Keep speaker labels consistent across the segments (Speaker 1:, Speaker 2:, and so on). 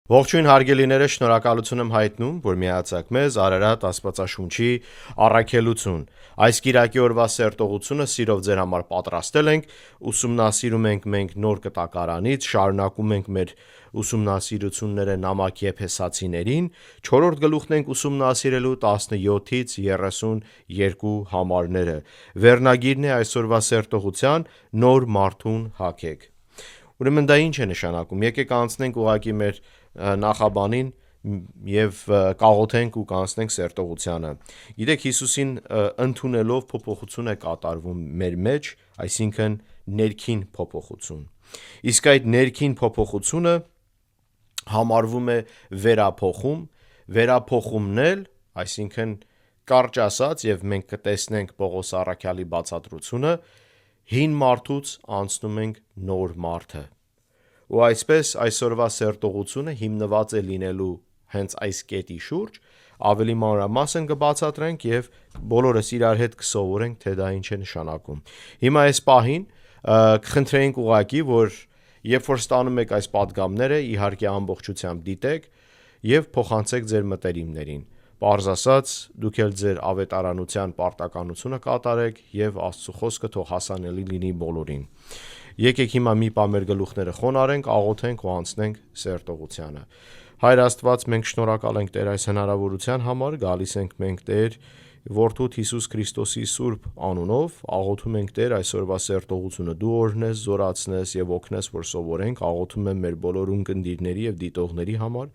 Speaker 1: Ողջույն հարգելիները, շնորհակալություն եմ հայտնում, որ միացաք մեզ Արարատ Աստվածաշունչի առաքելություն։ Այս կիրակի օրվա սերտողությունը սիրով ձեր համար պատրաստել ենք, ուսումնասիրում ենք մենք նոր կտակարանից, շարունակում ենք մեր ուսումնասիրությունները նամակ Եփեսացիներին, 4-րդ գլուխն ենք ուսումնասիրելու 17-ից 32 համարները։ Վերնագիրն է այսօրվա սերտողության նոր մարդուն հագեք։ Ուրեմն դա ինչ է նշանակում։ Եկեք անցնենք ուղղակի մեր նախաբանին եւ կաղոթենք ու կանցնենք սերտողությանը։ Գիտեք, Հիսուսին ընդունելով փոփոխություն է կատարվում մեր մեջ, այսինքն ներքին փոփոխություն։ Իսկ այդ ներքին փոփոխությունը համարվում է վերափոխում, վերափոխումն էլ, այսինքն կարճ ասած, եւ մենք կտեսնենք Պողոս առաքյալի բացատրությունը, հին մարդուց անցնում ենք նոր մարդը։ Ու այսպես այսօրվա սերտողությունը հիմնված է լինելու հենց այս կետի շուրջ, ավելի մանրամասն կբացատրենք եւ բոլորս իրար հետ կսովորենք, թե դա ինչ է նշանակում։ Հիմա այս պահին կխնդրենք ուղղակի, որ երբ որ ստանում եք այս պատգամները, իհարկե ամբողջությամբ դիտեք եւ փոխանցեք ձեր մտերիմներին։ Պարզ ասած, դուք էլ ձեր ավետարանության պարտականությունը կատարեք եւ Աստծո խոսքը թող հասանելի լինի բոլորին։ Եկեք հիմա մի պահ մեր գլուխները խոնարհենք, աղոթենք ու անցնենք սերտողությանը։ Հայր Աստված, մենք շնորհակալ ենք Տեր այս հնարավորության համար, գալիս ենք մենք Տեր Որդուդ Հիսուս Քրիստոսի սուրբ անունով, աղոթում ենք Տեր այսօրվա սերտողությունը դու օրհնես, զորացնես եւ օգնես, որ սովորենք, աղոթում եմ մեր բոլոր ունկնդիրների եւ դիտողների համար,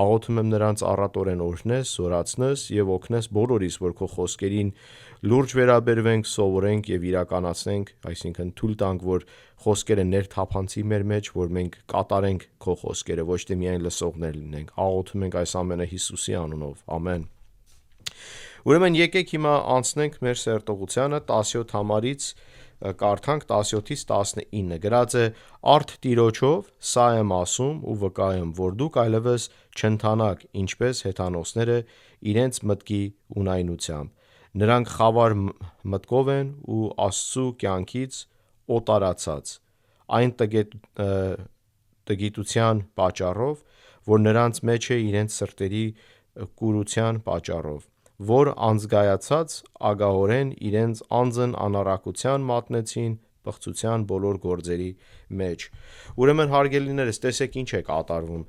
Speaker 1: աղոթում եմ նրանց առատորեն օրհնես, զորացնես եւ օգնես բոլորիս, որ քո խոսքերին լուրջ վերաբերվենք, սովորենք եւ իրականացնենք, այսինքն թույլ տանք, որ խոսքերը ներթափանցի մեր մեջ, որ մենք կատարենք քո խոսքերը, ոչ թե միայն լսողներ լինենք։ Աղոթում ենք այս ամենը Հիսուսի անունով։ Ամեն։ Ուրեմն եկեք հիմա անցնենք մեր սերտողությանը 17 համարից կարդանք 17-ից 19 գրած է. «Արդ Տիրոջով սա եմ ասում ու վկայում, որ դուք այլևս չընթանաք ինչպես հեթանոսները իրենց մտքի ունայնությամբ։ Նրանք խավար մտքով են ու Աստծու կյանքից օտարացած, այն տգիտության պատճառով, որ նրանց մեջ է իրենց սրտերի կուրության պատճառով, որ անզգայացած ագահորեն իրենց անձն անառակության մատնեցին պղծության բոլոր գործերի մեջ»։ Ուրեմն հարգելիներս, տեսեք ինչ է կատարվում։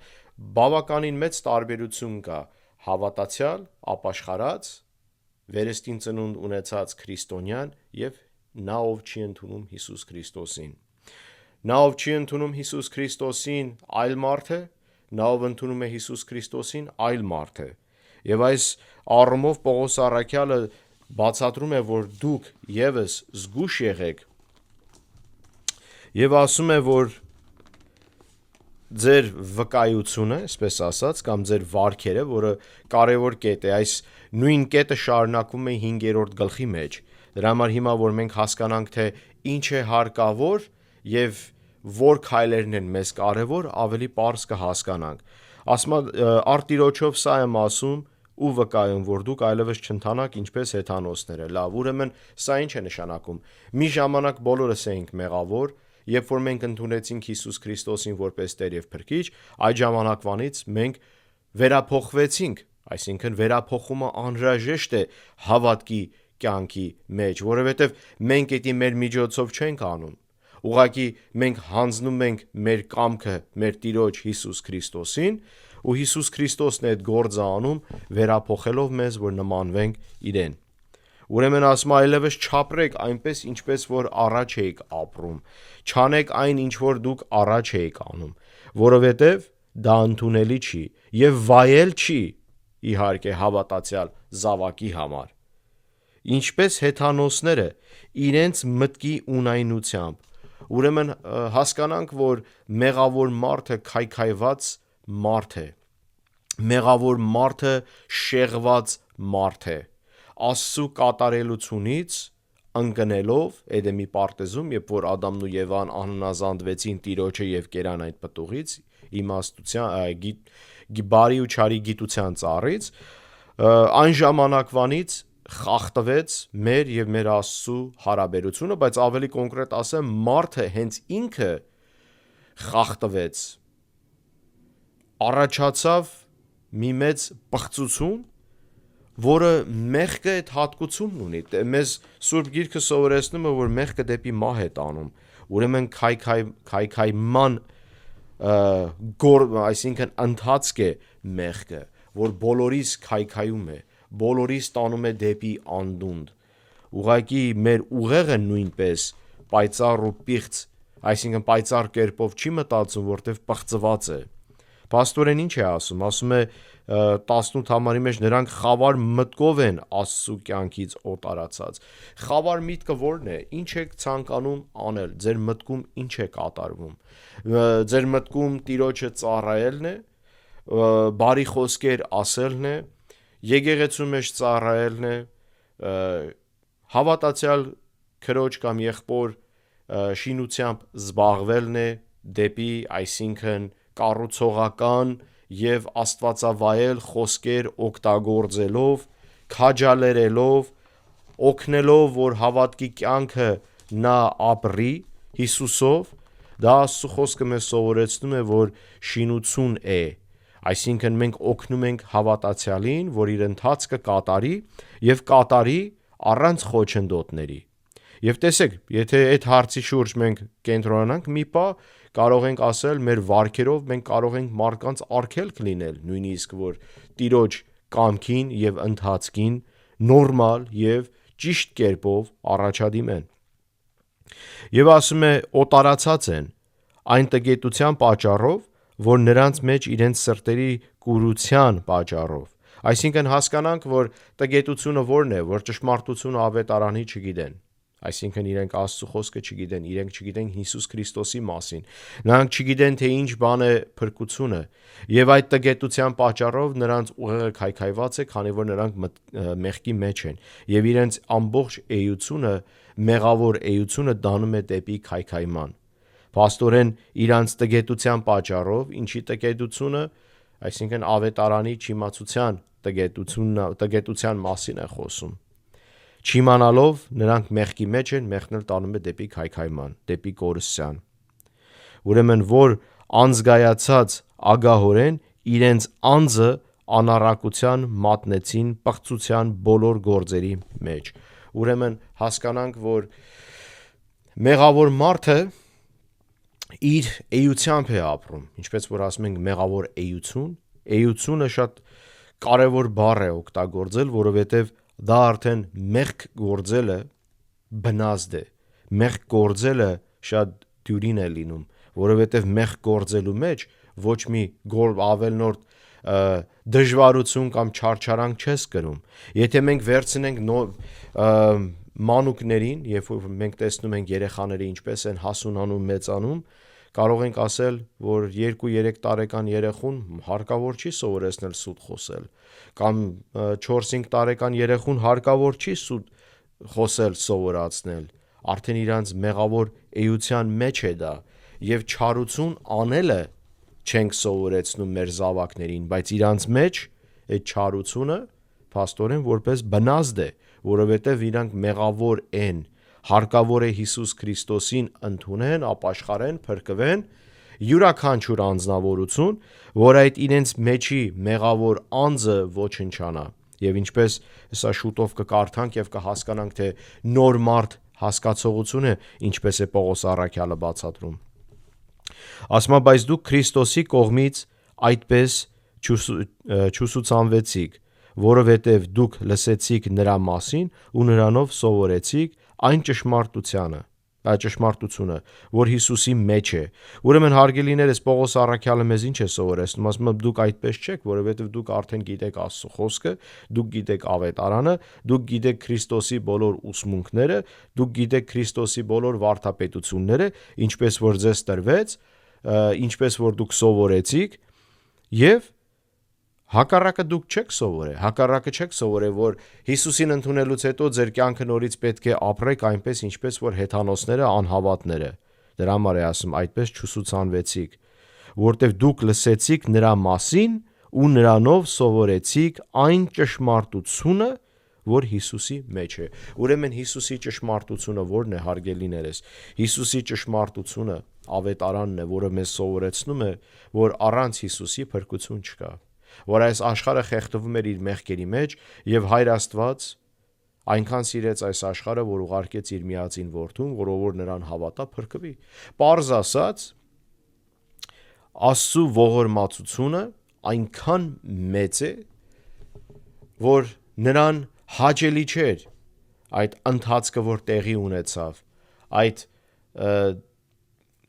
Speaker 1: Բավականին մեծ տարբերություն կա հավատացյալ, ապաշխարած, վերստին ծնունդ ունեցած քրիստոնյան եւ նա, ով չի ընդունում Հիսուս Քրիստոսին։ Նա, ով չի ընդունում Հիսուս Քրիստոսին, այլ մարդ է, նա, ով ընդունում է Հիսուս Քրիստոսին, այլ մարդ է։ Եվ այս առումով Պողոս առաքյալը բացատրում է, որ դուք եւս զգուշ եղեք եւ ասում է, որ ձեր վկայությունը, այսպես ասած, կամ ձեր վարքերը, որը կարևոր կետ է, այս նույն կետը շարունակվում է 5-րդ գլխի մեջ։ Դրա համար հիմա, որ մենք հասկանանք, թե ինչ է հարկավոր եւ որ քայլերն են մեզ կարևոր, ավելի պարզ կհասկանանք։ Ասում է, «Արդ Տիրոջով սա եմ ասում ու վկայում, որ դուք այլևս չընթանաք ինչպես հեթանոսները»։ Լավ, ուրեմն սա ինչ է նշանակում։ Մի ժամանակ բոլորս էինք մեղավոր, երբ որ մենք ընդունեցինք Հիսուս Քրիստոսին որպես Տեր եւ Փրկիչ, այդ ժամանակվանից մենք վերափոխվեցինք, այսինքն վերափոխումը անհրաժեշտ է հավատքի կյանքի մեջ, որովհետեւ մենք դա մեր միջոցով չենք անում։ Ուղղակի մենք հանձնում ենք մեր կամքը մեր Տիրոջ Հիսուս Քրիստոսին, ու Հիսուս Քրիստոսն է այդ գործը անում, վերափոխելով մեզ, որ նմանվենք իրեն։ Ուրեմն ասում այլևս չապրեք այնպես, ինչպես որ առաջ էիք ապրում, չանեք այն, ինչ որ դուք առաջ էիք անում, որովհետև դա ընդունելի չի եւ վայել չի, իհարկե, հավատացյալ զավակի համար։ Ինչպես հեթանոսները իրենց մտքի ունայնությամբ։ Ուրեմն հասկանանք, որ մեղավոր մարդը քայքայված մարդ է։ Մեղավոր մարդը շեղված մարդ է։ Աստծու կատարելությունից ընկնելով Էդեմի պարտեզում, երբ որ Ադամն ու Եվան անհնազանդվեցին Տիրոջը եւ կերան այդ պտուղից, իմաստության, բարի ու չարի գիտության ծառից, այն ժամանակվանից խախտվեց մեր եւ մեր Աստծու հարաբերությունը, բայց ավելի կոնկրետ ասեմ, մարդը հենց ինքը խախտվեց առաջացավ մի մեծ պղծություն, որը մեղքը այդ հատկությունն ունի։ Մեզ Սուրբ Գիրքը սովորեցնում է, որ մեղքը դեպի մահ է տանում։ Ուրեմն քայքայման այսինքն ընթացք է մեղքը, որ բոլորիս քայքայում է, բոլորիս տանում է դեպի անդունդ։ Ուղղակի մեր ուղեղը նույնպես պայծառ ու պիղծ, այսինքն պայծառ կերպով չի մտածում, որտեվ պղծված է։ Պաստորեն ինչ է ասում։ Ասում է 18 համարի մեջ նրանք խավար մտքով են Աստծու կյանքից օտարացած։ Խավար միտքը ո՞րն է։ Ինչ եք ցանկանում անել։ Ձեր մտքում ինչ է կատարվում։ Ձեր մտքում Տիրոջը ծառայելն է, բարի խոսքեր ասելն է, եկեղեցու մեջ ծառայելն է, հավատացյալ քրոջ կամ եղբոր շինությամբ զբաղվելն է դեպի, այսինքն կառուցողական եւ աստվածավայել խոսքեր օգտագործելով, քաջալերելով, օգնելով, որ հավատքի կյանքը նա ապրի Հիսուսով, դա Աստծո խոսքը մեզ սովորեցնում է, որ շինություն է, այսինքն մենք օգնում ենք հավատացյալին, որ իր ընթացքը կատարի եւ կատարի առանց խոչընդոտների։ Եվ տեսեք, եթե այդ հարցի շուրջ մենք կենտրոնանանք մի պահ, կարող ենք ասել, մեր վարքերով մենք կարող ենք մարդկանց արգելք լինել, նույնիսկ որ Տիրոջ կամքին եւ ընթացքին նորմալ եւ ճիշտ կերպով առաջադիմեն։ Եվ ասում է օտարացած են այն տգետության պատճառով, որ նրանց մեջ իրենց սրտերի կուրության պատճառով։ Այսինքն հասկանանք, որ տգետությունը ո՞րն է, որ ճշմարտությունը ավետարանի չգիտեն։ Այսինքն իրենք Աստծո խոսքը չգիտեն, իրենք չգիտեն Հիսուս Քրիստոսի մասին։ Նրանք չգիտեն, թե ինչ բան է փրկությունը, եւ այդ տգետության պատճառով նրանց ուղեղը քայքայված է, քանի որ նրանք մեղքի մեջ են, եւ իրենց ամբողջ էությունը, մեղավոր էությունը դանում է դեպի քայքայման։ Պաստորեն իրանց տգետության պատճառով, ինչի տգետությունը, այսինքն ավետարանի չիմացության տգետության մասին է խոսում։ Չիմանալով նրանք մեղքի մեջ են, մեղքն էլ տանում է դեպի քայքայման, դեպի կորսյան։ Ուրեմն որ անզգայացած ագահորեն իրենց անձը անառակության մատնեցին պղծության բոլոր գործերի մեջ։ Ուրեմն հասկանանք, որ մեղավոր մարդը իր էությամբ է ապրում, ինչպես որ ասում ենք մեղավոր էությունը շատ կարևոր բառ է օգտագործել, որովհետև դա արդեն մեղք գործելը բնազդ է, մեղք գործելը շատ դյուրին է լինում, որովհետև մեղք գործելու մեջ ոչ մի ավելնորդ դժվարություն կամ չարչարանք չես կրում։ Եթե մենք վերցնենք մանուկներին, երբ որ մենք տեսնում ենք երեխաները ինչպես են հասունանում, մեծանում, կարող ենք ասել, որ 2-3 տարեկան երեխուն հարկավոր չի սովորեցնել սուտ խոսել, կամ 4-5 տարեկան երեխուն հարկավոր չի սուտ խոսել սովորացնել, արդեն իրանց մեղավոր էության մեջ է դա, եւ չարություն անելը չենք սովորեցնում մեր զավակներին, բայց իրանց մեջ այդ չարությունը փաստորեն որպես բնազդ է, որովհետև իրանք մեղավոր են, հարկավոր է Հիսուս Քրիստոսին ընդունեն, ապաշխարեն, փրկվեն, յուրաքանչյուր անձնավորություն, որ այդ իրենց մեջի մեղավոր անձը ոչնչանա։ Եվ ինչպես հեսա շուտով կկարդանք եւ կհասկանանք, թե նոր մարդ հասկացողությունը ինչպես է Պողոս առաքյալը բացատրում։ Ասում է, բայց դուք Քրիստոսի կողմից այդպես չուսուցանվեցիք, որովհետև դուք լսեցիք նրա մասին ու նրանով սովորեցիք այն ճշմարտությունը, որ Հիսուսի մեջ է։ Ուրեմն հարգելիներս, Պողոս առաքյալը մեզ ինչ է սովորեցնում, ասում է դուք այդպես չեք, որովհետև դուք արդեն գիտեք Աստծո խոսքը, դուք գիտեք ավետարանը, դուք գիտեք Քրիստոսի բոլոր ուսմունքները, դուք գիտեք Քրիստոսի բոլոր վարդապետությունները, ինչպես որ ձեզ տրվեց, ինչպես որ դուք սովորեցիք, եւ հակառակը դուք չեք սովորել, հակառակը չեք սովորել, որ Հիսուսին ընդունելուց հետո ձեր կյանքը նորից պետք է ապրեք այնպես, ինչպես որ հեթանոսները, անհավատները։ Դրա համար է ասում, այդպես չուսուցանվեցիք, որտեղ դուք լսեցիք նրա մասին ու նրանով սովորեցիք այն ճշմարտությունը, որ Հիսուսի մեջ է։ Ուրեմն Հիսուսի ճշմարտությունը ո՞րն է, հարգելիներս։ Հիսուսի ճշմարտությունը ավետարանն է, որը մեզ սովորեցնում է, որ առանց Հիսուսի փրկություն չկա, որ այս աշխարհը խեղդվում էր իր մեղքերի մեջ եւ Հայր Աստված այնքան սիրեց այս աշխարհը, որ ուղարկեց իր միածին որդուն, որ նրան հավատա փրկվի։ Պարզ ասած, Աստծո ողորմածությունը այնքան մեծ է, որ նրան հաճելի չէր այդ ընթացքը, որ տեղի ունեցավ, այդ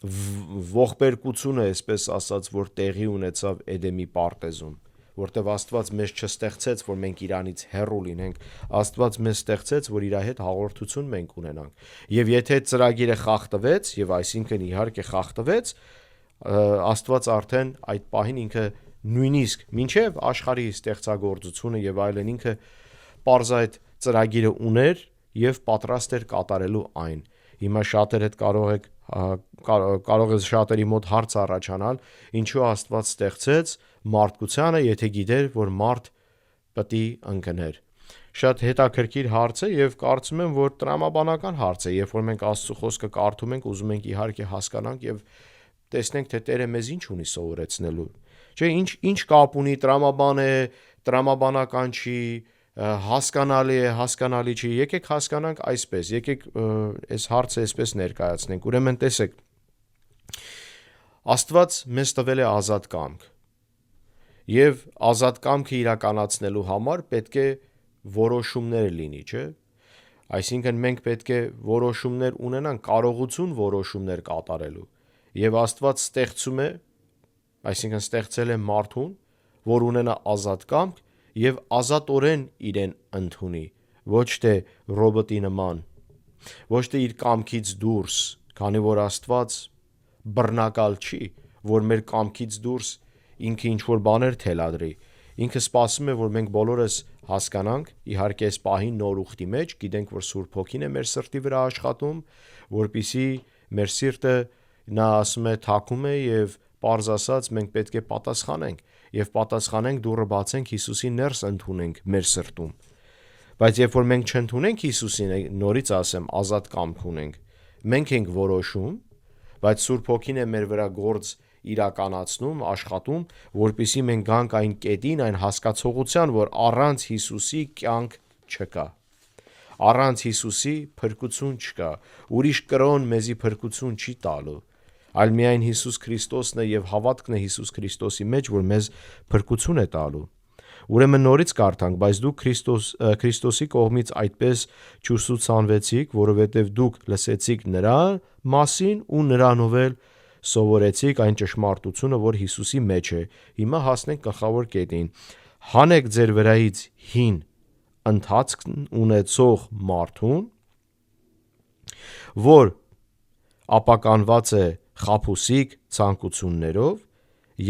Speaker 1: ողբերգությունը, այսպես ասած, որ տեղի ունեցավ Էդեմի պարտեզում, որտեղ Աստված մեզ չստեղծեց, որ մենք իրանից հեռու լինենք, Աստված մեզ ստեղծեց, որ իր հետ հաղորդություն մենք ունենանք։ Եվ եթե ծրագիրը խախտվեց, եւ այսինքն իհարկե խախտվեց, Աստված արդեն այդ պահին ինքը նույնիսկ մինչև աշխարհի ստեղծագործությունը եւ այլն ինքը պարզ այդ ծրագիրը ուներ եւ պատրաստ էր կատարելու այն։ Հիմա շատերը կարող է շատերի մոտ հարց առաջանալ, ինչու Աստված ստեղծեց մարդկությանը, եթե գիտեր, որ մարդ պետք է ընկներ։ Շատ հետաքրքիր հարց է եւ կարծում եմ, որ տրամաբանական հարց է, երբ որ մենք Աստծո խոսքը կարդում ենք, ուզում ենք իհարկե հասկանանք եւ տեսնենք, թե Տերը մեզ ինչ ունի սովորեցնելու։ Չէ, ինչ կապ ունի տրամաբան է, տրամաբանական չի, հասկանալի է, հասկանալի չի։ Եկեք հասկանանք այսպես, եկեք այս հարցը այսպես ներկայացնենք։ Ուրեմն տեսեք, Աստված մեզ տվել է ազատ կամք։ Եվ ազատ կամքը իրականացնելու համար պետք է որոշումներ լինի, չէ՞։ Այսինքն մենք պետք է որոշումներ ունենանք, կարողություն որոշումներ կատարելու։ Եվ Աստված ստեղծում է, այսինքն ստեղծել է մարդուն, որ ունենա ազատ կամք եւ ազատորեն իրեն ընդունի, ոչ թե ռոբոտի նման, ոչ թե իր կամքից դուրս, քանի որ Աստված բռնակալ չի, որ մեր կամքից դուրս ինքը ինչ-որ բաներ թելադրի։ Ինքը սպասում է, որ մենք բոլորս հասկանանք, իհարկե այս պահին նոր ուխտի մեջ, գիտենք, որ Սուրբ Հոգին է մեր սրտի վրա աշխատում, որպեսզի մեր սիրտը, նա ասում է, թակում է եւ պարզ ասած մենք պետք է պատասխանենք եւ պատասխանենք դուռը բացենք Հիսուսի ներս ընդունենք մեր սրտում։ Բայց երբ որ մենք չընդունենք Հիսուսին, նորից ասեմ, ազատ կամք ունենք, մենք ենք որոշում, բայց Սուրբ Հոգին է մեր վրա գործ իրականացնում, աշխատում, որպեսզի մենք գանք այն կետին, այն հասկացողության, որ առանց Հիսուսի կյանք չկա։ Առանց Հիսուսի փրկություն չկա։ Ուրիշ կրոն մեզի փրկություն չի տալու, այլ միայն Հիսուս Քրիստոսն է եւ հավատքն է Հիսուս Քրիստոսի մեջ, որ մեզ փրկություն է տալու։ Ուրեմն նորից կարդանք, բայց դուք Քրիստոսի կողմից այդպես չուսուցանվեցիք, որովհետև դուք լսեցիք նրա մասին ու նրանով էլ սովորեցիք այն ճշմարտությունը, որ Հիսուսի մեջ է։ Հիմա հասնենք գլխավոր կետին։ Հանեք ձեր վրայից հին ընթացքն ունեցող մարդուն, որ ապականված է խաբուսիկ ցանկություններով,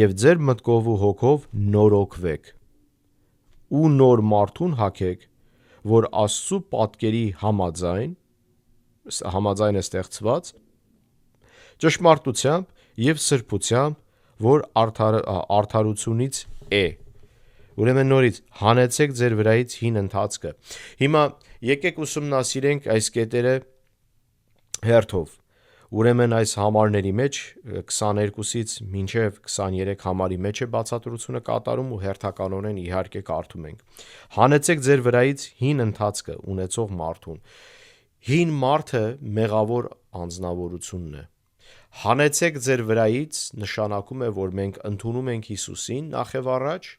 Speaker 1: եւ ձեր մտքով ու հոգով նորոգվեք ու նոր մարդուն հագեք, որ Աստծո պատկերի համաձայն է ստեղծված, ճշմարտությամբ եւ սրբությամբ, որ արդարությունից է։ Ուրեմն նորից հանեցեք ձեր վրայից հին ընթացքը։ Հիմա եկեք ուսումնասիրենք այս կետերը հերթով։ Ուրեմն այս համարների մեջ 22-ից մինչև 23 համարի մեջ է բացատրությունը կատարում ու հերթականորեն իհարկե կարդում ենք։ Հանեցեք ձեր վրայից հին ընթացքը ունեցող մարդուն։ Հին մարդը մեղավոր անձնավորությունն է։ Հանեցեք ձեր վրայից նշանակում է, որ մենք ընդունում ենք Հիսուսին նախ եւ առաջ,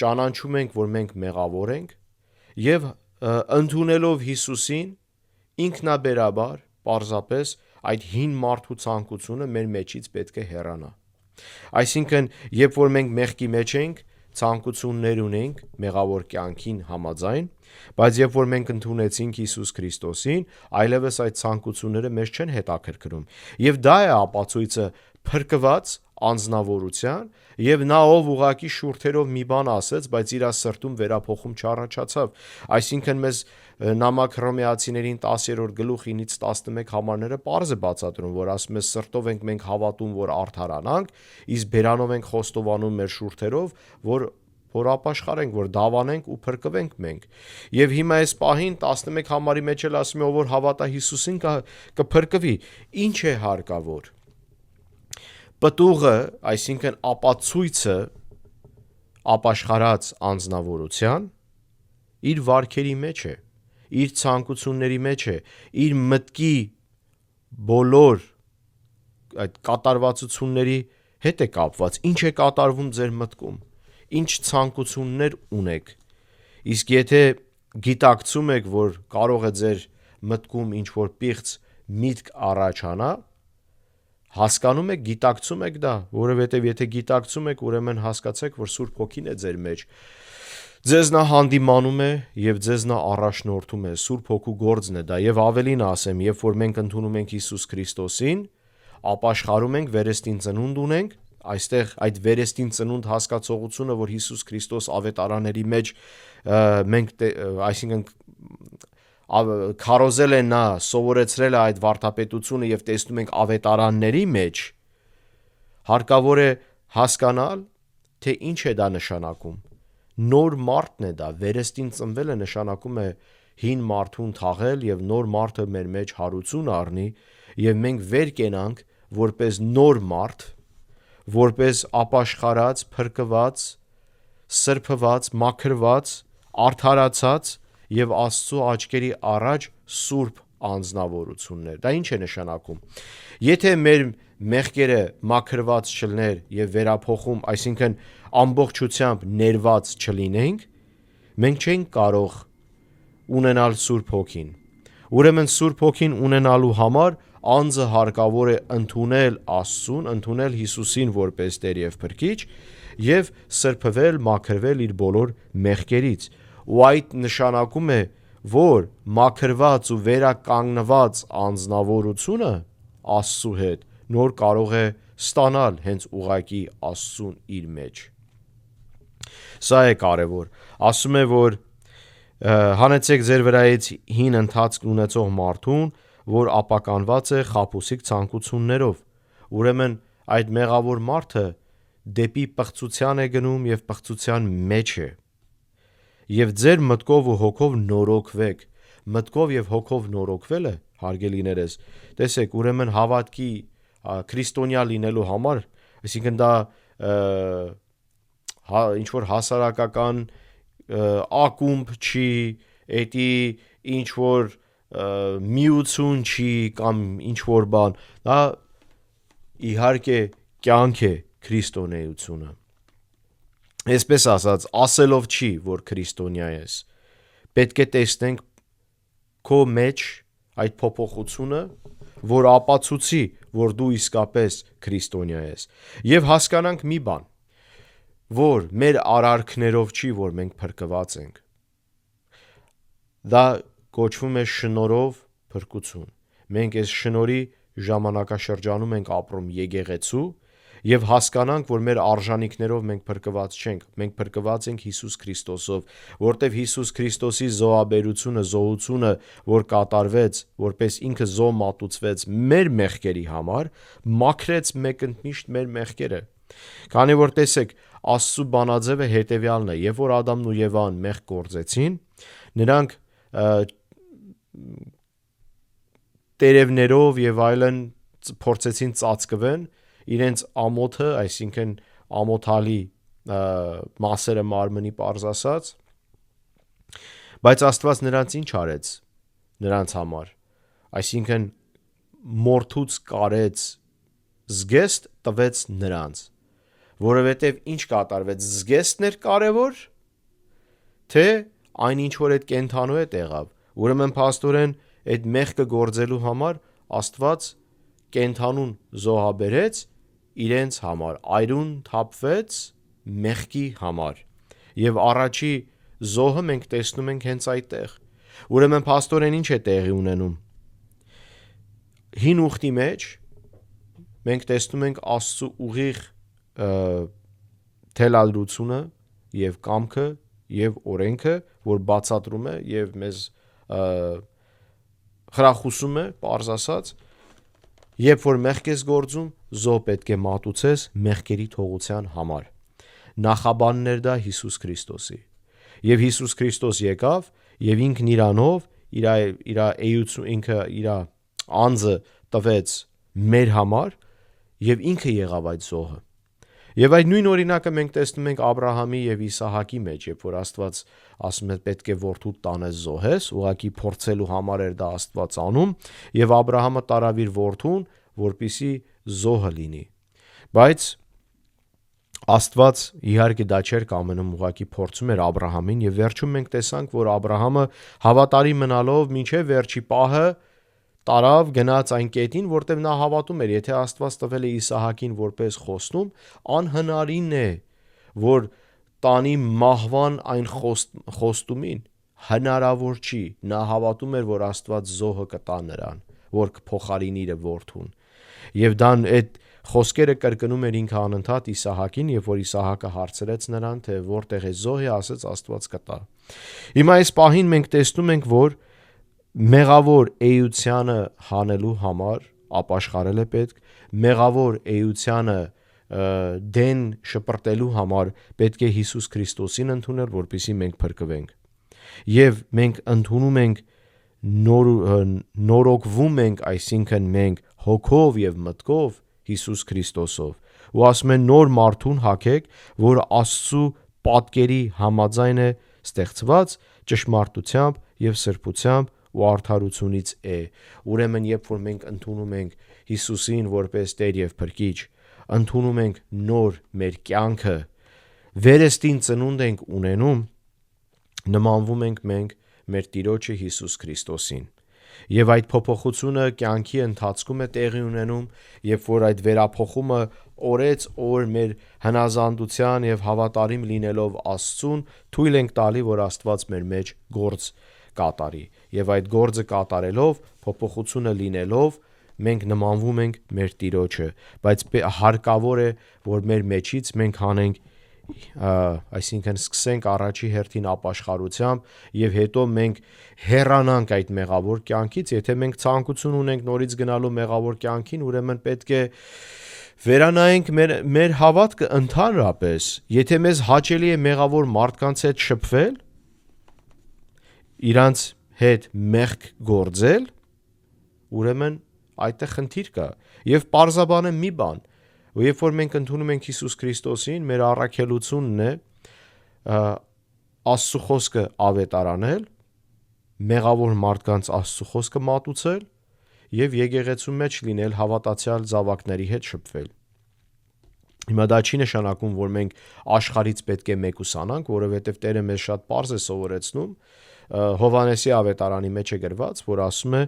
Speaker 1: ճանաչում ենք, որ մենք մեղավոր ենք եւ ընդունելով Հիսուսին ինքնաբերաբար պարզապես այդ հին մարդու ցանկությունը մեր մեջից պետք է հեռանա։ Այսինքն, երբ որ մենք մեղքի մեջ ենք, ցանկություններ ունենք մեղավոր կյանքին համաձայն, բայց երբ որ մենք ընդունեցինք Հիսուս Քրիստոսին, այլևս այդ ցանկությունները մեզ չեն հետաքրքրում։ Եվ դա է ապացույցը փրկված անձնավորության, եւ նա ով ուղակի շուրթերով մի բան ասեց, բայց իր սրտում վերափոխում չառաջացավ։ Այսինքն մեզ նամակ Հռոմեացիներին 10-րդ գլուխ 9-ից 11 համարները պարզ է բացատրում, որ ասում է սրտով ենք մենք հավատում, որ արդարանանք, իսկ բերանով ենք խոստովանում մեր շուրթերով, որ ապաշխարենք, որ դավանենք ու փրկվենք մենք։ Եվ հիմա այս պահին 11 համարի մեջ էլ ասում է, ով որ հավատա Հիսուսին կփրկվի։ Ինչ է հարկավոր։ պտուղը, այսինքն ապացույցը ապաշխարած անձնավորության իր վարքերի մեջ է, իր ցանկությունների մեջ է, իր մտքի բոլոր այդ կատարվածությունների հետ է կապված, ինչ է կատարվում ձեր մտքում, ինչ ցանկություններ ունեք, իսկ եթե գիտակցում եք, որ կարող է ձեր մտքում ինչ-որ պիղծ միտք առաջանա, հասկանում եք, գիտակցում եք դա, որովհետև եթե գիտակցում եք, ուրեմն հասկացեք, որ Սուրբ Հոգին է ձեր մեջ, ձեզ նա հանդիմանում է և ձեզ նա առաջնորդում է, Սուրբ Հոգու գործն է դա, և ավելին ասեմ, երբ որ մենք ընդունում ենք Հիսուս Քրիստոսին, ապաշխարում ենք, վերստին ծնունդ ունենք, այստեղ այդ վերստին ծնունդ հասկացողությունը, որ Հիսուս Քրիստոս ավետարանների մեջ մենք, այսինքն քարոզել է նա, սովորեցրել է այդ վարդապետությունը և տեսնում ենք ավետարանների մեջ, հարկավոր է հասկանալ, թե ինչ է դա նշանակում, նոր մարդն է դա, վերստին ծնվել է նշանակում է հին մարդուն թաղել և նոր մարդը մեր մեջ հարություն առնի և մենք վեր կենանք որպես նոր մարդ, որպես ապաշխարած, փրկված, սրբված, մաքրված, արդարացած և Աստծո աչքերի առաջ սուրբ անձնավորություններ, դա ինչ է նշանակում, եթե մեր մեղքերը մաքրված չլներ և վերափոխում, այսինքն ամբողջությամբ ներված չլինենք, մենք չենք կարող ունենալ Սուրբ Հոգին, ուրեմն Սուրբ Հոգին ունենալու համար անձը հարկավոր է ընդունել Աստծուն, ընդունել Հիսուսին որպես Տեր և Փրկիչ և սրբվել, մաքրվել իր բոլոր մեղքերից, ու այդ նշանակում է, որ մաքրված ու վերականգնված անձնավորությունը Աստծու հետ նոր կարող է ստանալ հենց ուղղակի Աստծուն իր մեջ, սա է կարևոր, ասում է, որ հանեցեք ձեր վրայից հին ընթացք ունեցող մարդուն, որ ապականված է խաբուսիկ ցանկություններով, ուրեմն այդ մեղավոր մարդը դեպի պղծության է գնում և պղծության մեջ է, և ձեր մտքով ու հոգով նորոգվեք, մտքով և հոգով նորոգվելը, հարգելիներս, տեսեք, ուրեմն հավատքի քրիստոնյա լինելու համար, այսինքն դա ինչ-որ հասարակական ակումբ չի, էդի ինչ-որ միություն չի կամ ինչ-որ բան, դա իհարկե կյանք է քրիստոնեությունը, այսպես ասած, ասելով չի, որ քրիստոնյա ես, պետք է տեսնենք քո մեջ այդ փոփոխությունը, որ ապացուցի, որ դու իսկապես քրիստոնյա ես, և հասկանանք մի բան, որ մեր արարքներով չի, որ մենք փրկված ենք, դա կոչվում է շնորհով փրկություն, մենք այս շնորհի ժամանակաշրջանում ենք ապրում եկեղեցու և հասկանանք, որ մեր արժանինքներով մենք փրկված չենք, մենք փրկված ենք Հիսուս Քրիստոսով, որտև Հիսուս Քրիստոսի զոհաբերությունը, զոհությունը, որ կատարվեց, որպես ինքը զոհ մատուցվեց մեր մեղքերի համար, մաքրեց մեկընդմիշտ մեր մեղքերը, քանի որ տեսեք, Աստծու բանաձևը հետևյալն է, երբ որ Ադամն ու Եվան մեղք գործեցին, նրանք տերևներով և այլն փորձեցին ծածկվեն իրենց ամոթը, այսինքն ամոթալի մասերը մարմնի պարզ ասած, բայց Աստված նրանց ինչ արեց նրանց համար, այսինքն մորթուց կարեց զգեստ տվեց նրանց, որովհետև ինչ կատարվեց, զգեստն էր կարևոր, թե այն ինչ որ այդ կենդանու հետ եղավ, ուրեմն փաստորեն այդ մեղքը գործելու համար Աստված կենդանուն զոհաբերեց իրենց համար, այրուն թափվեց մեղքի համար, և առաջի զոհը մենք տեսնում ենք հենց այդտեղ, ուրեմն փաստորեն ինչ է տեղի ունենում, հին ուխտի մեջ մենք տեսնում ենք Աստծու ուղիղ թելադրությունը և կամքը և օրենքը, որ բացատրում է և մեզ խրախուսում է, պարզ ասած, երբ որ մեղք ես գործում, զոհ պետք է մատուցես մեղքերի թողության համար, նախաբանն էր դա Հիսուս Քրիստոսի, և Հիսուս Քրիստոս եկավ և ինքն իրանով իր էություն, ինքը իր անձը տվեց մեր համար եւ ինքը եղավ այդ զոհը։ Եվ այդ նույն օրինակը մենք տեսնում ենք Աբրահամի եւ Իսահակի մեջ, երբ որ Աստված ասում է պետք է որդու տանես զոհես, ուղղակի փորձելու համար էր դա Աստված անում, եւ Աբրահամը տարավ իր որդուն, որպիսի զոհը լինի։ Բայց Աստված իհարկե դա չէր կամենում, ուղղակի փորձում էր Աբրահամին եւ վերջում մենք տեսանք, որ Աբրահամը հավատարիմ մնալով մինչեւ վերջի պահը տարավ գնաց այն կետին, որտեղ նա հավատում էր, եթե Աստված տվել է Իսահակին որպես խոստում, անհնարին է, որ տանի մահվան այն խոստումին, հնարավոր չի։ Նա հավատում էր, որ Աստված զոհը կտա նրան, որ կփոխարինի իր որդուն։ Եվ դա այդ խոսքերը կրկնում էր ինքը անընդհատ Իսահակին, երբ որ Իսահակը հարցրեց նրան, թե որտեղ է զոհը, ասեց Աստված կտա։ Հիմա այս պահին մենք տեսնում ենք, որ մեղավոր էությանը հանելու համար ապաշխարել է պետք, մեղավոր էությանը դեն շպրտելու համար պետք է Հիսուս Քրիստոսին ընդունել, որպեսզի մենք փրկվենք։ Եվ մենք ընդունում ենք նորոգվում ենք, այսինքն մենք հոգով եւ մտքով Հիսուս Քրիստոսով ու ասում են նոր մարդուն հագեք, որ Աստծու պատկերի համաձայն է ստեղծված ճշմարտությամբ եւ սրբությամբ ու արդարությունից է։ Ուրեմն երբ որ մենք ընդունում ենք Հիսուսին որպես Տեր եւ Փրկիչ, ընդունում ենք նոր մեր կյանքը, վերստին ծնունդ ենք ունենում, նմանվում ենք մենք մեր Տիրոջը Հիսուս Քրիստոսին։ Եվ այդ փոփոխությունը կյանքի ընթացքում է տեղի ունենում, երբ որ այդ վերափոխումը օրեց օր մեր հնազանդության եւ հավատարիմ լինելով Աստծուն թույլ ենք տալի, որ Աստված մեր մեջ գործ կատարի։ Եվ այդ գործը կատարելով, փոփոխությունը լինելով, մենք նմանվում ենք մեր Տիրոջը, բայց հարկավոր է, որ մեր մեջից մենք հանենք, այսինքն սկսենք առաջի հերթին ապաշխարությամբ եւ հետո մենք հեռանանք այդ մեղավոր կյանքից։ Եթե մենք ցանկություն ունենք նորից գնալու մեղավոր կյանքին, ուրեմն պետք է վերանայենք մեր հավատքը ընդհանրապես։ Եթե մեզ հաճելի է մեղավոր մարդկանց հետ շփվել, իրանց հետ մեղք գործել, ուրեմն այդտեղ խնդիր կա։ Եվ պարզաբանը մի բան, երբ որ մենք ընդունում ենք Հիսուս Քրիստոսին, մեր առաքելությունն է Աստծո խոսքը ավետարանել, մեղավոր մարդկանց Աստծո խոսքը մատուցել եւ եկեղեցու մեջ լինել, հավատացյալ զավակների հետ շփվել։ Հիմա դա չի նշանակում, որ մենք աշխարհից պետք է մեկուսանանք, որովհետեւ Տերը մեզ շատ պարզ է սովորեցնում։ Հովհաննեսի ավետարանի մեջ է գրված, որ ասում է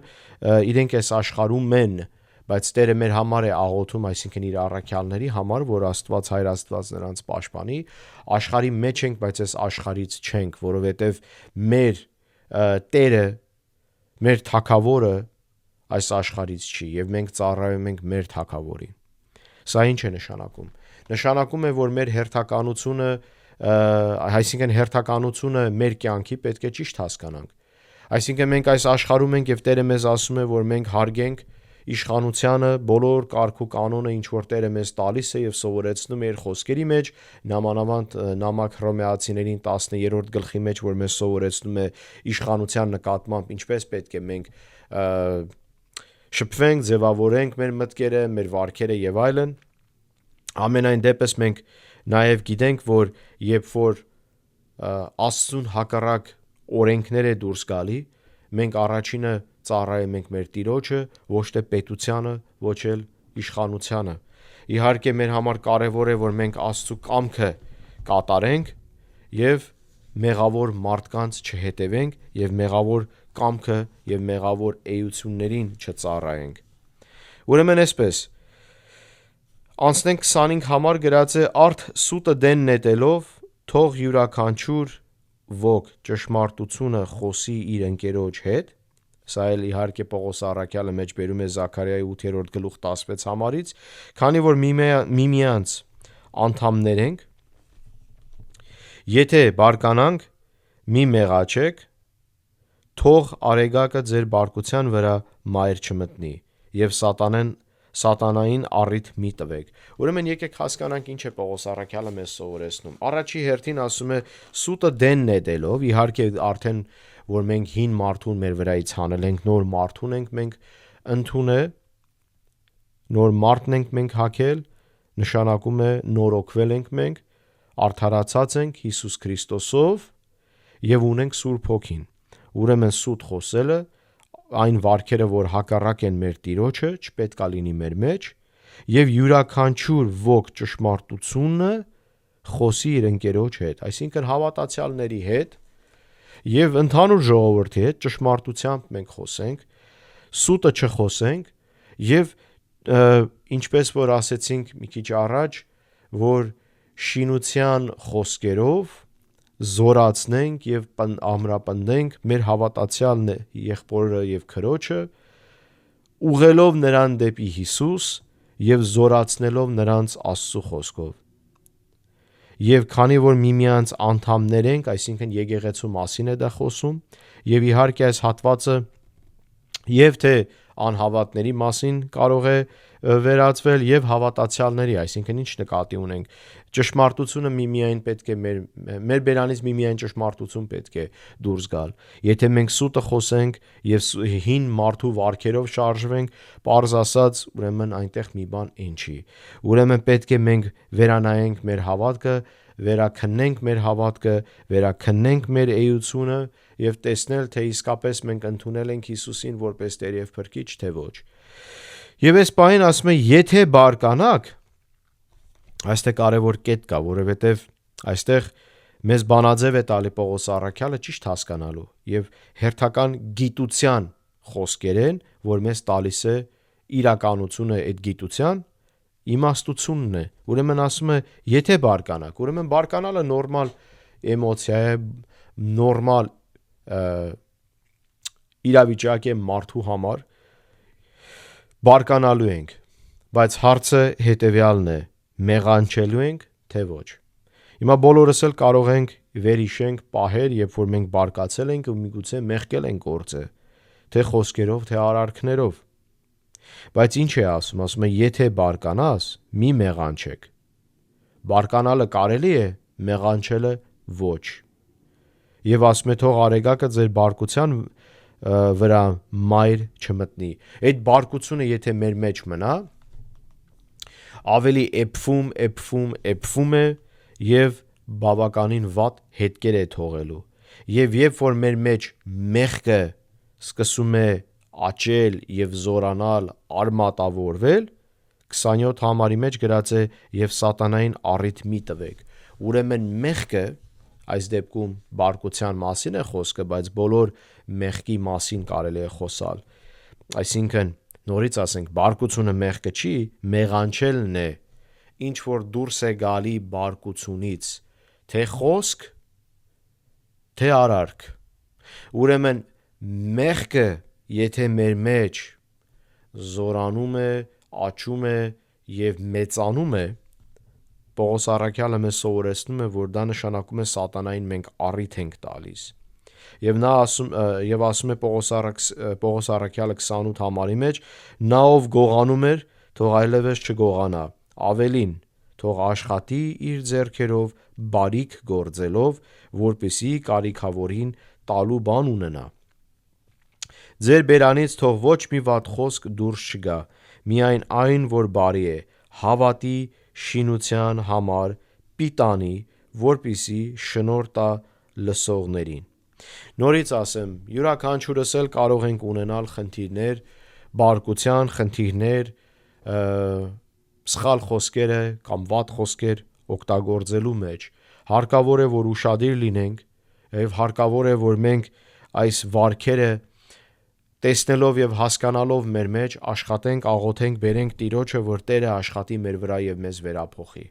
Speaker 1: իրենք այս աշխարհում են, բայց Տերը մեր համար է աղոթում, այսինքն իր առաքյալների համար, որ Աստված Հայր Աստված նրանց պաշտպանի։ Աշխարհի մեջ ենք, բայց այս աշխարհից չենք, որովհետև մեր Տերը, մեր Թագավորը այս աշխարհից չի եւ մենք ծառայում ենք մեր Թագավորին։ Սա ինչ է նշանակում։ Նշանակում է, որ մեր հերթականությունը, այսինքն հերթականությունը մեր կյանքի պետք է ճիշտ հասկանանք։ Այսինքն մենք այս աշխարհում ենք եւ Տերը մեզ ասում է, որ մենք հարգենք իշխանությանը, բոլոր կարգ ու կանոնը, ինչ որ Տերը մեզ տալիս է եւ սովորեցնում է իր խոսքերի մեջ, նամանավանդ նամակ Հռոմեացիներին 10-րդ գլխի մեջ, որ մեզ սովորեցնում է իշխանության նկատմամբ ինչպես պետք է մենք շփվենք, ձևավորենք մեր մտքերը, մեր վարքերը եւ այլն։ Ամենայն դեպս մենք նաեւ գիտենք, որ երբ որ Աստծուն հակառակ օրենքներ է դուրս գալի, մենք առաջինը ծառայում ենք մեր Տիրոջը, ոչ թե պետությանը, ոչ էլ իշխանությանը։ Իհարկե մեր համար կարևոր է, որ մենք Աստծու կամքը կատարենք եւ մեղավոր մարդկանց չհետևենք եւ մեղավոր կամքը եւ մեղավոր էություններին չծառայենք։ Ուրեմն այսպես անցնենք 25 համար գրած է արդ սուտը դեն նետելով թող յուրաքանչյուր ոք ճշմարտությունը խոսի իր ընկերոջ հետ։ Սա էլ իհարկե Պողոս առաքյալը մեջ բերում է Զաքարիայի 8-րդ գլուխ 16 համարից, քանի որ միմյանց անդամներ ենք։ Եթե բարկանանք, մի մեղաչեք, թող արեգակը ձեր բարկության վրա մայր չմտնի եւ սատանային առիթ մի տվեք։ Ուրեմն եկեք հասկանանք ինչ է Պողոս առաքյալը մեզ սովորեցնում։ Առաջի հերթին ասում է սուտը դեն նետելով, իհարկե արդեն որ մենք հին մարդուն մեր վրայից հանել ենք, նոր մարդուն ենք մենք ընդունել, նոր մարդն ենք մենք հագել, նշանակում է նորոգվել ենք մենք, արդարացած ենք Հիսուս Քրիստոսով եւ ունենք Սուրբ Հոգին։ Ուրեմն սուտ խոսելը, այն վարքերը, որ հակառակ են մեր Տիրոջը, չպետք է լինի մեր մեջ, եւ յուրաքանչյուր ոք ճշմարտությունը խոսի իր ընկերոջ հետ, այսինքն հավատացյալների հետ եւ ընդհանուր ժողովրդի հետ ճշմարտությամբ մենք խոսենք, սուտը չխոսենք եւ ինչպես որ ասեցինք մի քիչ առաջ, որ շինության խոսքերով զորացնենք եւ ամրապնդենք մեր հավատացյալ եղբորը եւ քրոջը, ուղղելով նրան դեպի Հիսուս եւ զորացնելով նրանց Աստծո խոսքով։ Եվ քանի որ միմյանց անդամներ ենք, այսինքն եկեղեցու մասին է դա խոսում, եւ իհարկե այս հատվածը եւ թե անհավատների մասին կարող է վերածվել եւ հավատացյալների, այսինքն ինչ նկատի ունենք, ճշմարտությունը միմիայն պետք է մեր բերանից միմիայն ճշմարտություն պետք է դուրս գալ։ Եթե մենք սուտը խոսենք եւ հին մարդու վարքերով շարժվենք, պարզ ասած, ուրեմն այնտեղ մի բան ինչի։ Ուրեմն պետք է մենք վերանայենք մեր հավատքը, վերաքննենք մեր հավատքը, վերաքննենք մեր էությունը եւ տեսնել, թե իսկապես մենք ընդունել ենք Հիսուսին որպես Տեր եւ Փրկիչ, թե ոչ։ Եվ այս բանին ասում է, եթե բարկանաք, այստեղ կարևոր կետ կա, որովհետեւ այստեղ մեզ բանաձև է տալի Պողոս առաքյալը ճիշտ հասկանալու եւ հերթական գիտության խոսքեր են, որ մեզ տալիս է իրականությունը այդ գիտության իմաստությունն է։ Ուրեմն ասում է, եթե բարկանաք, ուրեմն բարկանալը նորմալ էմոցիա է, նորմալ իրավիճակ է մարդու համար, բարկանալու ենք, բայց հարցը հետևյալն է, մեղանչելու ենք, թե ոչ։ Հիմա բոլորս էլ կարող ենք վերհիշենք պահեր, երբ որ մենք բարկացել ենք ու միգուցե մեղքել ենք գործը, թե խոսքերով, թե արարքներով։ Բայց ինչ է ասում է, եթե բարկանաս, մի մեղանչեք։ Բարկանալը կարելի է, մեղանչելը ոչ։ Եվ ասում է, թող արեգակը ձեր բարկության վրա մայր չմտնի։ Այդ բարկությունը եթե մեր մեջ մնա, ավելի էփվում է եւ բավականին վատ հետքեր է թողելու։ Եվ երբ որ մեր մեջ մեղքը սկսում է աճել եւ զորանալ, արմատավորվել, 27 համարի մեջ գրած է եւ սատանային առիթ մի տվեք։ Ուրեմն մեղքը այս դեպքում բարկության մասին է խոսքը, բայց բոլոր մեղքի մասին կարելի է խոսալ։ Այսինքն նորից ասենք, բարկությունը մեղքը չի, մեղանչելն է, ինչ որ դուրս է գալի բարկությունից, թե խոսք, թե արարք։ Ուրեմն մեղքը եթե մեր մեջ զորանում է, աճում է եւ մեծանում է, Պողոս առաքյալը մեզ սովորեցնում է, որ դա նշանակում է սատանային մենք առիթ ենք տալիս։ Եվ նա ասում է Պողոս առաքյալը 28 համարի մեջ, նա ով գողանում էր, թող այլևս չգողանա, ավելին, թող աշխատի իր ձեռքերով բարիք գործելով, որպեսզի կարիքավորին տալու բան ունենա։ Ձեր բերանից թող ոչ մի վատ խոսք դուրս չգա, միայն այն, որ բարի է, հավատի, շինության համար, պիտանի, որպեսզի շնորհ տա լսողներին։ Նորից ասեմ, յուրաքանչյուրս էլ կարող ենք ունենալ խնդիրներ, բարկության խնդիրներ, սխալ խոսքերը կամ վատ խոսքեր օգտագործելու մեջ։ Հարկավոր է, որ ուշադիր լինենք, եւ հարկավոր է, որ մենք այս վարքերը տեսնելով եւ հասկանալով մեր մեջ աշխատենք, աղոթենք, բերենք Տիրոջը, որ Տերը աշխատի մեր վրա եւ մեզ վերափոխի։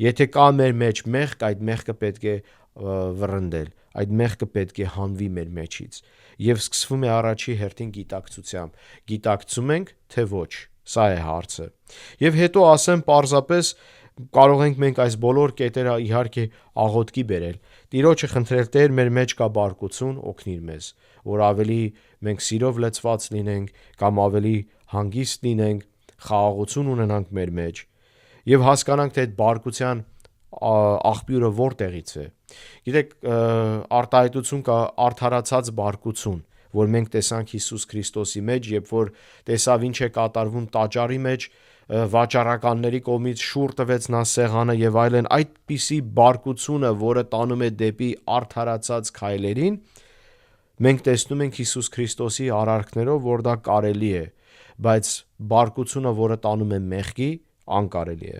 Speaker 1: Եթե կա մեր մեջ մեղք, այդ մեղքը պետք է վռնդել, այդ մեղքը պետք է հանվի մեր մեջից։ Եվ սկսվում է առաջի հերթին գիտակցությամբ։ Գիտակցում ենք, թե ոչ։ Սա է հարցը։ Եվ հետո ասեմ պարզապես կարող ենք մենք այս բոլոր կետերը իհարկե աղոթքի բերել։ Տիրոջը խնդրել, Տեր, մեր մեջ կա բարկություն, օգնիր մեզ, որ ավելի մենք սիրով լցված լինենք կամ ավելի հանգիստ լինենք, խաղաղություն ունենանք մեր մեջ եւ հասկանանք, թե այդ բարկության աղբյուրը որտեղից է։ Գիտեք, արտահայտություն կա արդարացած բարկություն, որ մենք տեսանք Հիսուս Քրիստոսի մեջ, երբ որ տեսավ ինչ է կատարվում տաճարի մեջ, վաճառականների կողմից շուռ տվեց նա սեղանը եւ այլն, այդպիսի բարկությունը, որը տանում է դեպի արդարացած քայլերին, մենք տեսնում ենք Հիսուս Քրիստոսի արարքներով, որ դա կարելի է, բայց բարկությունը, որը տանում է մեղքի, անկարելի է։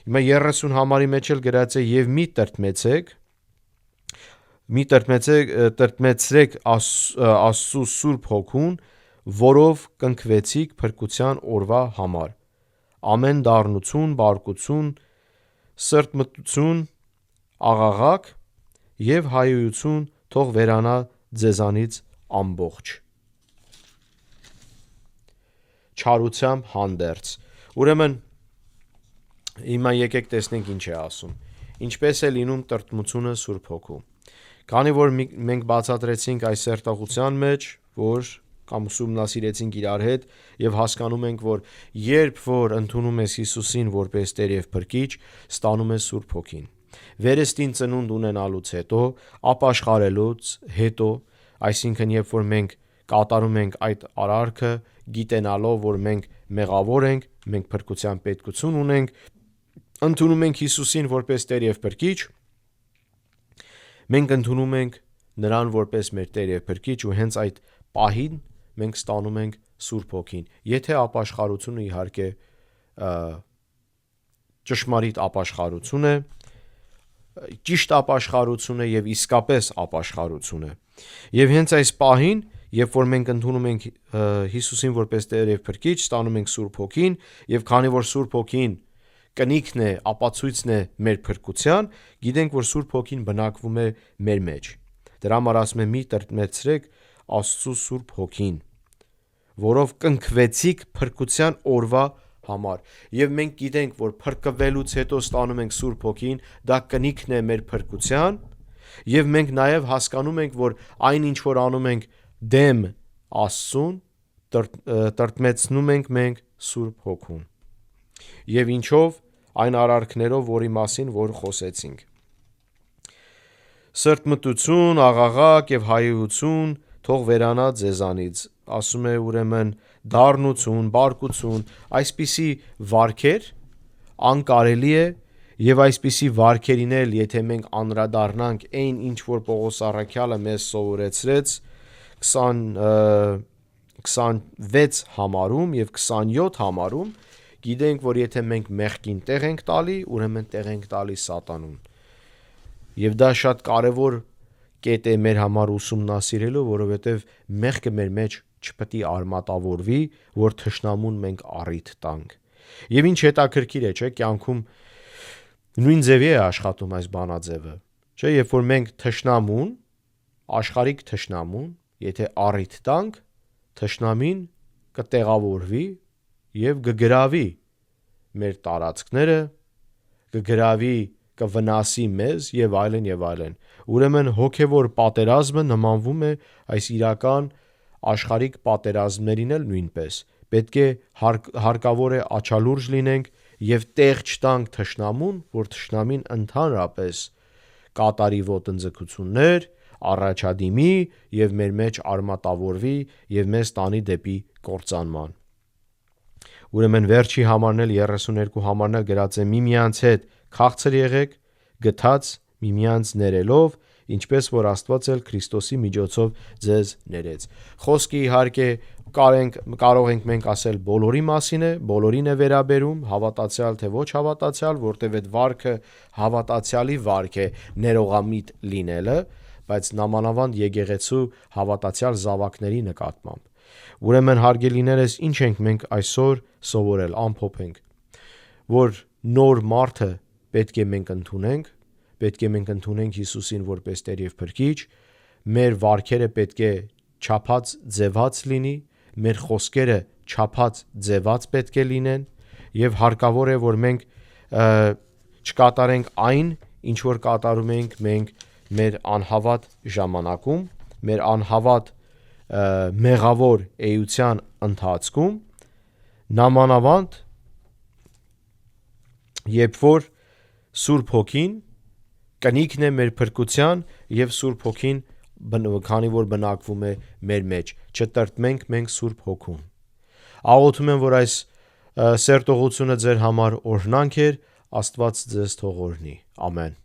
Speaker 1: Հիմա 30 համարի մեջ էլ գրած է եւ մի տրտմեցրեք Աստծու Սուրբ Հոգուն, որով կնքվեցիք փրկության օրվա համար։ Ամեն դառնություն, բարկություն, սրտմտություն, աղաղակ եւ հայոյություն թող վերանա ձեզանից ամբողջ։ Չարությամբ հանդերձ։ Ուրեմն հիմա եկեք տեսնենք ինչ է ասում։ Ինչպես է լինում տրտմությունը Սուրբ Հոգու։ Քանի որ մենք բացատրեցինք այս սերտողության մեջ, որ կամ ուսումնասիրեցինք իրար հետ եւ հասկանում ենք, որ երբ որ ընդունում ես Հիսուսին որպես Տեր եւ Փրկիչ, ստանում ես Սուրբ Հոգին։ Վերստին ծնունդ ունենալուց հետո, ապաշխարելուց հետո, այսինքն երբ որ մենք կատարում ենք այդ արարքը, գիտենալով, որ մենք մեղավոր ենք, մենք փրկության պետքություն ունենք, ընդունում ենք Հիսուսին որպես Տեր եւ Փրկիչ, մենք ընդունում ենք նրան որպես մեր Տեր եւ Փրկիչ ու հենց այդ պահին մենք ստանում ենք Սուրբ Հոգին։ Եթե ապաշխարությունը իհարկե ճշմարիտ ապաշխարություն է, ճիշտ ապաշխարություն է եւ իսկապես ապաշխարություն է։ Եվ հենց այս պահին, երբ որ մենք ընդունում ենք Հիսուսին որպես Տեր եւ Փրկիչ, ստանում ենք Սուրբ Հոգին, եւ քանի որ Սուրբ Հոգին կնիքն է, ապացույցն է մեր փրկության, գիտենք, որ Սուրբ Հոգին բնակվում է մեր մեջ։ Դրա համար ասում է՝ մի տրտմեցրեք Աստծու Սուրբ Հոգին, որով կնքվեցիք փրկության օրվա համար։ Եվ մենք գիտենք, որ փրկվելուց հետո ստանում ենք Սուրբ Հոգին, դա կնիքն է մեր փրկության, եւ մենք նաեւ հասկանում ենք, որ այն ինչ որ անում ենք դեմ Աստծուն, տրտմեցնում ենք մենք Սուրբ Հոգուն։ Եվ ինչով, այն արարքներով, որի մասին որ խոսեցինք։ Սրտմտություն, աղաղակ եւ հայոյություն թող վերանա ձեզանից։ Ասում է ուրեմն դառնություն, բարկություն, այսպիսի վարքեր անկարելի է եւ այսպիսի վարքերին էլ եթե մենք անդրադառնանք այն ինչ որ Պողոս առաքյալը մեզ սովորեցրեց 26 համարում եւ 27 համարում, գիտենք, որ եթե մենք մեղքին տեղ ենք տալի, ուրեմն տեղ ենք տալի սատանուն։ Եվ դա շատ կարևոր կետ է մեր համար ուսումնասիրելու, որովհետև մեղքը մեր մեջ չպետք է արմատավորվի, որ թշնամուն մենք առիթ տանք։ Եվ ինչ հետաքրքիր է, չէ՞, կյանքում նույն ձևի է աշխատում այս բանաձևը, չէ՞, երբ որ մենք թշնամուն, աշխարհիկ թշնամուն, եթե առիթ տանք, թշնամին կտեղավորվի եւ կգրավի մեր տարածքները, կգրավի, կվնասի մեզ եւ այլն եւ այլն։ Ուրեմն հոգեվոր պատերազմը նմանվում է այս իրական աշխարհիկ պատերազմներին էլ նույնպես։ Պետք է հարկավոր է աչալուրջ լինենք եւ տեղ չտանք թշնամուն, որ թշնամին ընդհանրապես կատարի ոտնձգություններ, առաջադիմի եւ մեր մեջ արմատավորվի եւ մեզ տանի դեպի կործանման։ Ուրեմն վերջի համարն էլ 32 համարն էլ գրած է միմյանց հետ քաղցր եղեք, գթած միմյանց ներելով, ինչպես որ Աստված էլ Քրիստոսի միջոցով ձեզ ներեց։ Խոսքը իհարկե կարող ենք մենք ասել բոլորի մասին է, բոլորին է վերաբերում, հավատացյալ թե ոչ հավատացյալ, որտեղ այդ վարքը հավատացյալի վարք է ներողամիտ լինելը, բայց նամանավանդ եկեղեցու հավատացյալ զավակների նկատմամբ։ Ուրեմն հարգելիներս, ինչ ենք մենք այսօր սովորել, ամփոփենք, որ նոր մարդը պետք է մենք ընդունենք Հիսուսին որպես Տեր եւ Փրկիչ, մեր վարքերը պետք է չափած ձևած լինի, մեր խոսքերը չափած ձևած պետք է լինեն եւ հարկավոր է որ մենք չկատարենք այն, ինչ որ կատարում ենք մենք մեր անհավատ ժամանակում, մեր անհավատ մեղավոր էության ընթացքում, նամանավանդ երբ որ Սուրբ Հոգին կնիքն է մեր փրկության եւ Սուրբ Հոգին քանի որ բնակվում է մեր մեջ, չտրտմենք մենք Սուրբ Հոգուն։ Աղոթում եմ, որ այս Սերտողությունը ձեր համար օրհնանք էր, Աստված ձեզ թող օրհնի։ Ամեն։